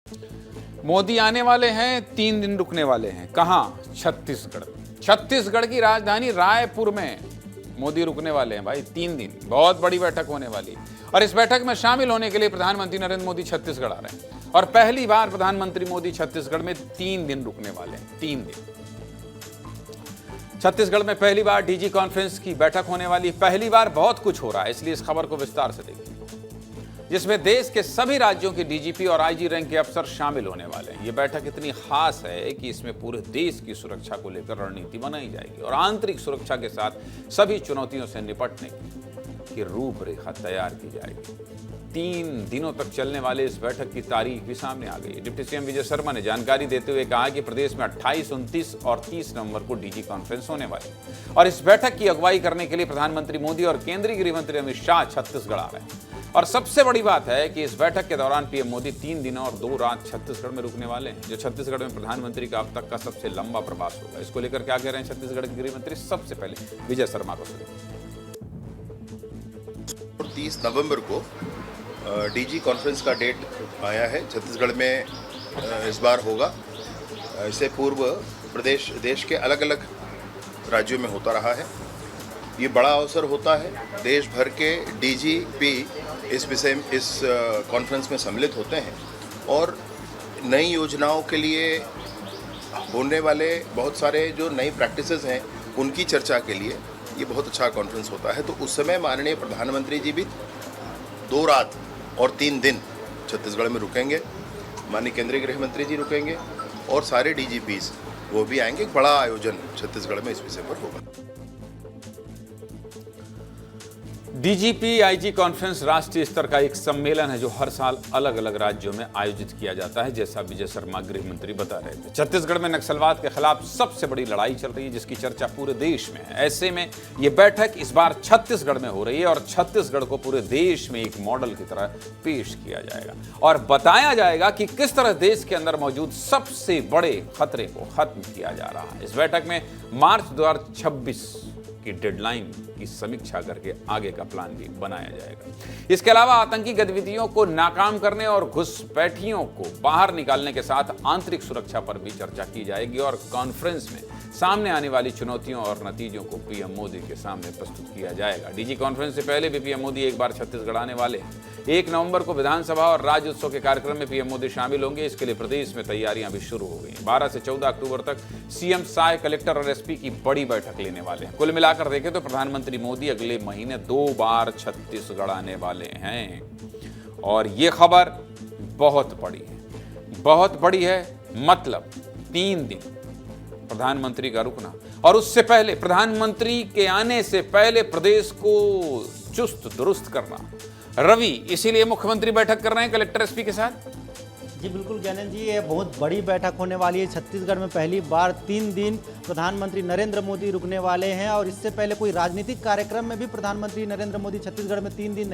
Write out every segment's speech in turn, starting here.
मोदी आने वाले हैं, 3 दिन रुकने वाले हैं। कहाँ? छत्तीसगढ़। छत्तीसगढ़ की राजधानी रायपुर में मोदी रुकने वाले हैं भाई 3 दिन। बहुत बड़ी बैठक होने वाली है और इस बैठक में शामिल होने के लिए प्रधानमंत्री नरेंद्र मोदी छत्तीसगढ़ आ रहे हैं और पहली बार प्रधानमंत्री मोदी छत्तीसगढ़ में 3 दिन रुकने वाले हैं। 3 दिन छत्तीसगढ़ में पहली बार डीजी कॉन्फ्रेंस की बैठक होने वाली है। पहली बार बहुत कुछ हो रहा है, इसलिए इस खबर को विस्तार से देखिए, जिसमें देश के सभी राज्यों के डीजीपी और आईजी रैंक के अफसर शामिल होने वाले हैं। ये बैठक इतनी खास है कि इसमें पूरे देश की सुरक्षा को लेकर रणनीति बनाई जाएगी और आंतरिक सुरक्षा के साथ सभी चुनौतियों से निपटने की रूपरेखा तैयार की जाएगी। 3 दिनों तक चलने वाले इस बैठक की तारीख भी सामने आ गई है। डिप्टी सीएम विजय शर्मा ने जानकारी देते हुए कहा कि प्रदेश में 28, 29 और 30 नवंबर को डीजी कॉन्फ्रेंस होने वाली है और इस बैठक की अगुवाई करने के लिए प्रधानमंत्री मोदी और केंद्रीय गृह मंत्री अमित शाह छत्तीसगढ़ आ रहे हैं। और सबसे बड़ी बात है कि इस बैठक के दौरान पीएम मोदी 3 दिन और 2 रात छत्तीसगढ़ में रुकने वाले हैं, जो छत्तीसगढ़ में प्रधानमंत्री का अब तक का सबसे लंबा प्रवास होगा। इसको लेकर क्या कह रहे हैं छत्तीसगढ़ के गृह मंत्री, सबसे पहले विजय शर्मा को सुनिए। 30 नवंबर को डीजी कॉन्फ्रेंस का डेट आया है, छत्तीसगढ़ में इस बार होगा। इससे पूर्व प्रदेश देश के अलग अलग राज्यों में होता रहा है। ये बड़ा अवसर होता है, देश भर के डीजीपी इस कॉन्फ्रेंस में सम्मिलित होते हैं और नई योजनाओं के लिए होने वाले बहुत सारे जो नई प्रैक्टिसेस हैं उनकी चर्चा के लिए ये बहुत अच्छा कॉन्फ्रेंस होता है। तो उस समय माननीय प्रधानमंत्री जी भी 2 रात और 3 दिन छत्तीसगढ़ में रुकेंगे। माननीय केंद्रीय गृह मंत्री जी रुकेंगे और सारे डीजीपीज वो भी आएंगे। बड़ा आयोजन छत्तीसगढ़ में इस विषय पर होगा। डीजीपी आईजी कॉन्फ्रेंस राष्ट्रीय स्तर का एक सम्मेलन है जो हर साल अलग अलग राज्यों में आयोजित किया जाता है, जैसा विजय शर्मा गृह मंत्री बता रहे थे। छत्तीसगढ़ में नक्सलवाद के खिलाफ सबसे बड़ी लड़ाई चल रही है, जिसकी चर्चा पूरे देश में है। ऐसे में यह बैठक इस बार छत्तीसगढ़ में हो रही है और छत्तीसगढ़ को पूरे देश में एक मॉडल की तरह पेश किया जाएगा और बताया जाएगा कि किस तरह देश के अंदर मौजूद सबसे बड़े खतरे को खत्म किया जा रहा है। इस बैठक में मार्च 2026 की डेडलाइन की समीक्षा करके आगे का प्लान भी बनाया जाएगा। इसके अलावा आतंकी गतिविधियों को नाकाम करने और घुसपैठियों को बाहर निकालने के साथ आंतरिक सुरक्षा पर भी चर्चा की जाएगी और कॉन्फ्रेंस में सामने आने वाली चुनौतियों और नतीजों को पीएम मोदी के सामने प्रस्तुत किया जाएगा। डीजी कॉन्फ्रेंस से पहले भी पीएम मोदी एक बार छत्तीसगढ़ आने वाले हैं। 1 नवंबर को विधानसभा और राज्य उत्सव के कार्यक्रम में पीएम मोदी शामिल होंगे। इसके लिए प्रदेश में तैयारियां भी शुरू हो गई। 12 से 14 अक्टूबर तक सीएम, साय, कलेक्टर और एसपी की बड़ी बैठक लेने वाले हैं। कुल मिलाकर देखें तो प्रधानमंत्री मोदी अगले महीने 2 बार छत्तीसगढ़ आने वाले हैं और ये खबर बहुत बड़ी है। मतलब 3 दिन प्रधानमंत्री का रुकना और उससे पहले प्रधानमंत्री के आने से पहले प्रदेश को चुस्त दुरुस्त करना। रवि, इसीलिए मुख्यमंत्री बैठक कर रहे हैं कलेक्टर एसपी के साथ। जी बिल्कुल ज्ञानंद जी, ये बहुत बड़ी बैठक होने वाली है। छत्तीसगढ़ में पहली बार 3 दिन प्रधानमंत्री नरेंद्र मोदी रुकने वाले हैं और इससे पहले कोई राजनीतिक कार्यक्रम में भी प्रधानमंत्री नरेंद्र मोदी छत्तीसगढ़ में 3 दिन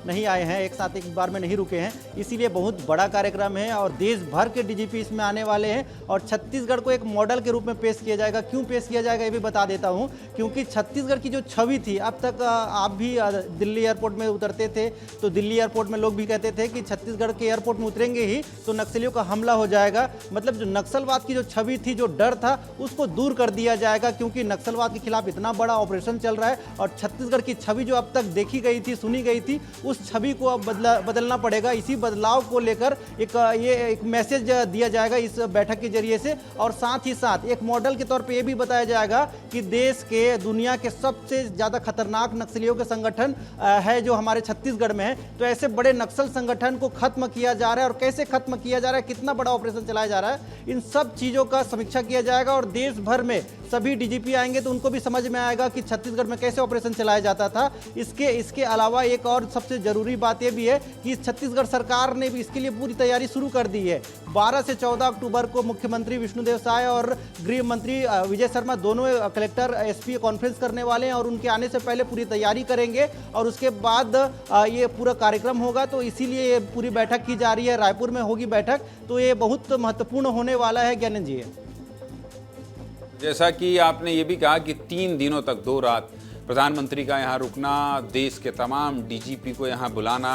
नहीं आए हैं, एक साथ एक बार में नहीं रुके हैं। इसीलिए बहुत बड़ा कार्यक्रम है और देश भर के डीजीपी इसमें आने वाले हैं और छत्तीसगढ़ को एक मॉडल के रूप में पेश किया जाएगा। क्यों पेश किया जाएगा ये भी बता देता हूँ, क्योंकि छत्तीसगढ़ की जो छवि थी, अब तक आप भी दिल्ली एयरपोर्ट में उतरते थे तो दिल्ली एयरपोर्ट में लोग भी कहते थे कि छत्तीसगढ़ के एयरपोर्ट में उतरेंगे ही तो नक्सलियों का हमला हो जाएगा। मतलब जो नक्सलवाद की जो छवि थी, जो डर था, उसको दूर कर दिया जाएगा, क्योंकि नक्सलवाद के खिलाफ इतना बड़ा ऑपरेशन चल रहा है और छत्तीसगढ़ की छवि जो अब तक देखी गई थी, सुनी गई थी, उस छवि को अब बदलना पड़ेगा। इसी बदलाव को लेकर एक मैसेज दिया जाएगा इस बैठक के जरिए से और साथ ही साथ एक मॉडल के तौर पर यह भी बताया जाएगा कि देश के, दुनिया के सबसे ज़्यादा खतरनाक नक्सलियों के संगठन है जो हमारे छत्तीसगढ़ में है। तो ऐसे बड़े नक्सल संगठन को खत्म किया जा रहा है और कैसे खत्म किया जा रहा है, कितना बड़ा ऑपरेशन चलाया जा रहा है, इन सब चीज़ों का समीक्षा किया जाएगा और देश भर में सभी डीजीपी आएंगे तो उनको भी समझ में आएगा कि छत्तीसगढ़ में कैसे ऑपरेशन चलाया जाता था। इसके अलावा एक और सबसे जरूरी बात यह भी है कि छत्तीसगढ़ सरकार ने भी इसके लिए पूरी तैयारी शुरू कर दी है। 12 से 14 अक्टूबर को मुख्यमंत्री विष्णुदेव साय और गृह मंत्री विजय शर्मा दोनों कलेक्टर एसपी कॉन्फ्रेंस करने वाले हैं और उनके आने से पहले पूरी तैयारी करेंगे और उसके बाद ये पूरा कार्यक्रम होगा। तो इसीलिए ये पूरी बैठक की जा रही है, रायपुर में होगी बैठक, तो ये बहुत महत्वपूर्ण होने वाला है ज्ञानंद जी। जैसा कि आपने ये भी कहा कि 3 दिनों तक 2 रात प्रधानमंत्री का यहाँ रुकना, देश के तमाम डीजीपी को यहाँ बुलाना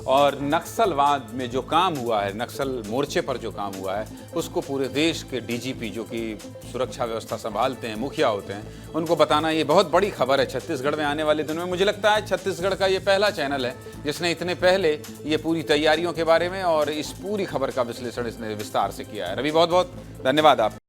और नक्सलवाद में जो काम हुआ है, नक्सल मोर्चे पर जो काम हुआ है, उसको पूरे देश के डीजीपी जो कि सुरक्षा व्यवस्था संभालते हैं, मुखिया होते हैं, उनको बताना ये बहुत बड़ी खबर है छत्तीसगढ़ में आने वाले दिनों में। मुझे लगता है छत्तीसगढ़ का ये पहला चैनल है जिसने इतने पहले ये पूरी तैयारियों के बारे में और इस पूरी खबर का विश्लेषण इसने विस्तार से किया है। रवि, बहुत बहुत धन्यवाद आप।